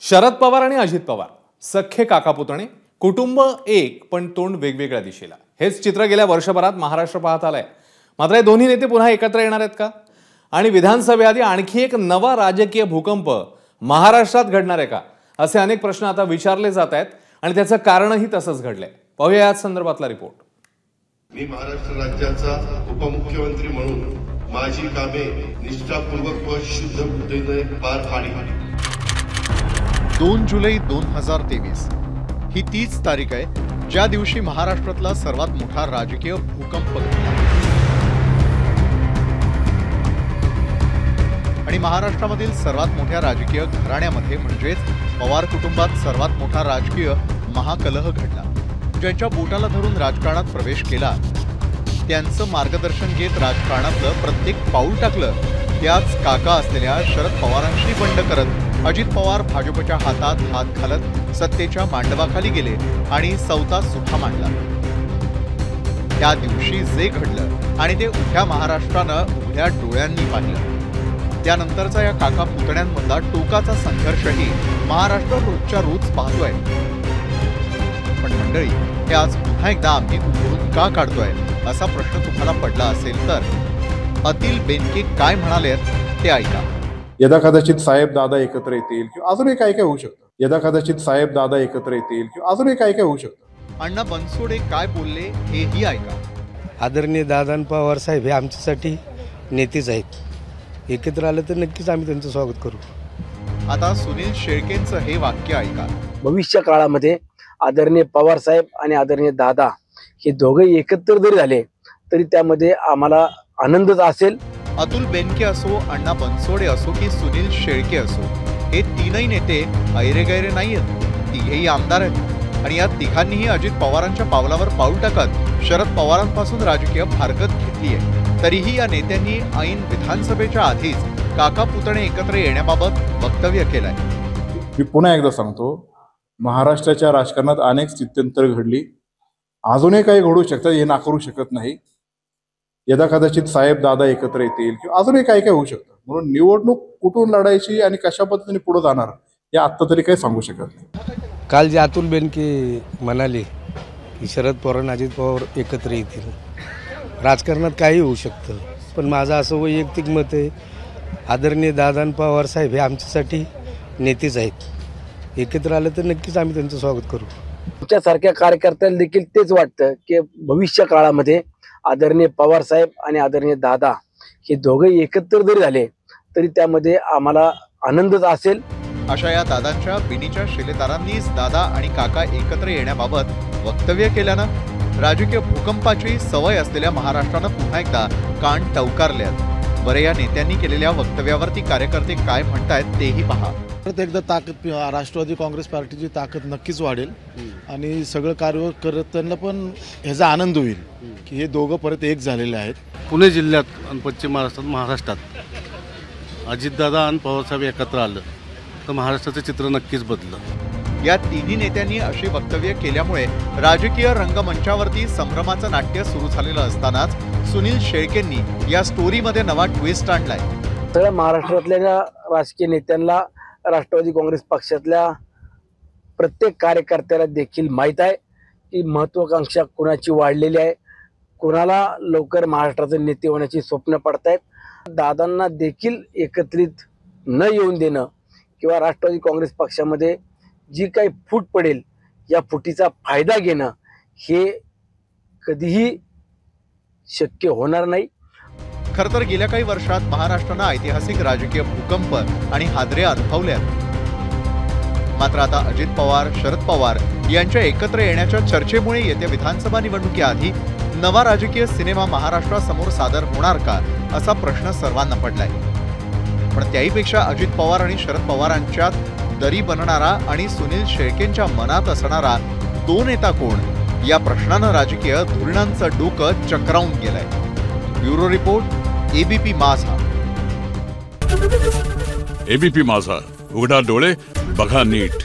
शरद पवार आणि अजित पवार सख्खे काकापुतणे, कुटुंब एक पण तोंड वेगवेगळ्या दिशेला, हेच चित्र गेल्या वर्षभरात महाराष्ट्र पाहत आलाय। मात्र हे दोन्ही नेते पुन्हा एकत्र येणार आहेत का? आणि विधानसभेआधी आणखी एक नवा राजकीय भूकंप महाराष्ट्रात घडणार आहे का? असे अनेक प्रश्न आता विचारले जात आहेत आणि त्याचं कारणही तसंच घडलंय। पाहूया या संदर्भातला रिपोर्ट। मी महाराष्ट्र राज्याचा उपमुख्यमंत्री म्हणून माझी कामे निष्ठापूर्वक व शुद्ध बुद्धीने पार पाडली। 2 जुलै 2023 ही तीच तारीख आहे ज्या दिवशी महाराष्ट्रातला सर्वात मोठा राजकीय भूकंप घडला आणि महाराष्ट्रामधील सर्वात मोठ्या राजकीय घराण्यामध्ये म्हणजेच पवार कुटुंबात सर्वात मोठा राजकीय महाकलह घडला। ज्यांच्या बोटाला धरून राजकारणात प्रवेश केला त्यांचं मार्गदर्शन घेत राजकारणातलं प्रत्येक पाऊल टाकलं त्याच काका असलेल्या शरद पवारांशी बंड करत अजित पवार भाजपच्या हातात हात घालत सत्तेच्या मांडवाखाली गेले आणि सौता सुद्धा मांडला। त्या दिवशी जे घडलं आणि ते उभ्या महाराष्ट्रानं उघड्या डोळ्यांनी पाहिलं। त्यानंतरचा या काका पुतण्यांमधला टोकाचा संघर्षही महाराष्ट्र रोजच्या रोज पाहतोय। पण मंडळी, हे आज पुन्हा एकदा आम्ही उघडून का काढतोय असा प्रश्न तुम्हाला पडला असेल तर अतुल बेनके काय म्हणाले ते ऐका। यदा कदाचित साहेब दादा एकत्र येतील किंवा अजूनही काय काय होऊ शकतं। यदा कदाचित साहेब दादा एकत्र येतील किंवा अजूनही काय काय होऊ शकतं। अण्णा बनसोडे काय बोलले हेही ऐका। आदरणीय दादा पवार साहेब हे आमच्यासाठी नेतेच आहेत। एकत्र आले तर नक्कीच आम्ही त्यांचं स्वागत करू। आता सुनील शेळकेंचं हे वाक्य ऐका। भविष्य काळामध्ये आदरणीय पवार साहेब आणि आदरणीय दादा हे दोघे एकत्र जरी झाले तरी त्यामध्ये आम्हाला आनंदच असेल। अतुल बेनके असो, अण्णा बनसोडे असो की सुनील शेळके असो, हे तीनही नेते ऐरेगैरे नाहीयेत। तिघेही आमदार आहेत आणि या तिघांनीही अजित पवारांच्या पावलावर पाऊल टाकत शरद पवारांपासून राजकीय फारकत घेतली आहे। तरीही या नेत्यांनी ऐन विधानसभेच्या आधीच काका पुतणे एकत्र येण्याबाबत वक्तव्य केलंय। मी पुन्हा एकदा सांगतो, महाराष्ट्राच्या राजकारणात अनेक स्थित्यंतर घडली, अजूनही काही घडू शकतात, हे नाकारू शकत नाही। यदा कदाचित साहेब दादा एकत्र येतील किंवा अजूनही काय काय होऊ शकतं। म्हणून निवडणूक कुठून लढायची आणि कशा पद्धतीने पुढे जाणार हे आत्ता तरी काही सांगू शकत नाही। काल जे अतुल बेनके म्हणाले की शरद पवार आणि अजित पवार एकत्र येतील, राजकारणात काही होऊ शकतं, पण माझं असं वैयक्तिक मत आहे, आदरणीय दादा पवार साहेब हे आमच्यासाठी नेतेच आहेत। एकत्र आले तर नक्कीच आम्ही त्यांचं स्वागत करू। आमच्यासारख्या कार्यकर्त्यांना देखील तेच वाटतं की भविष्य काळामध्ये आदरणीय पवार साहेब आणि आदरणीय दादा हे दोघे एकत्र जरी झाले तरी त्यामध्ये आम्हाला आनंदच असेल। अशा या दादांच्या बिनीच्या शिलेदारांनीच दादा आणि काका एकत्र येण्याबाबत वक्तव्य केल्यानं राजकीय भूकंपाची सवय असलेल्या महाराष्ट्रानं पुन्हा एकदा कान टवकारल्यात। बरे, या नेत्यांनी केलेल्या वक्तव्यावरती कार्यकर्ते काय म्हणतायत तेही पहा। परत एकदा ताकद राष्ट्रवादी काँग्रेस पार्टीची ताकद नक्कीच वाढेल आणि सगळं कार्यकर्त्यांना पण ह्याचा आनंद होईल की हे दोघं परत एक झालेले आहेत। पुणे जिल्ह्यात आणि पश्चिम महाराष्ट्रात अजितदादा आणि पवारसाहेब एकत्र आलं तर महाराष्ट्राचं चित्र नक्कीच बदललं। या तिन्ही नेत्यांनी अशी वक्तव्य केल्यामुळे राजकीय रंगमंचावरती संभ्रमाचं नाट्य सुरू झालेलं असतानाच सुनील शेळकेंनी या स्टोरीमध्ये नवा ट्विस्ट आणलाय। सगळ्या महाराष्ट्रातल्या राजकीय नेत्यांना, राष्ट्रवादी काँग्रेस पक्षातल्या प्रत्येक कार्यकर्त्याला देखील माहीत आहे की महत्वाकांक्षा कुणाची वाढलेली आहे, कुणाला लवकर महाराष्ट्राचे नेते होण्याची स्वप्न पडतायत। दादांना देखील एकत्रित न येऊन देणं किंवा राष्ट्रवादी काँग्रेस पक्षामध्ये जी काही फूट पडेल या फुटीचा फायदा घेणं हे कधीही शक्य होणार नाही। खरं तर गेल्या काही वर्षात महाराष्ट्रानं ऐतिहासिक राजकीय भूकंप आणि हादरे अनुभवल्यात। मात्र आता अजित पवार, शरद पवार यांच्या एकत्र येण्याच्या चर्चेमुळे येत्या विधानसभा निवडणुकीआधी नवा राजकीय सिनेमा महाराष्ट्रासमोर सादर होणार का असा प्रश्न सर्वांना पडलाय। पण त्याहीपेक्षा अजित पवार आणि शरद पवारांच्यात दरी बनणारा आणि सुनील शेळकेंच्या मनात असणारा तो नेता कोण या प्रश्नानं राजकीय धोरणांचं डोकं चक्रावून गेलंय। ब्युरो रिपोर्ट, एबीपी माझा। एबीपी माझा, उघडा डोळे बघा नीट।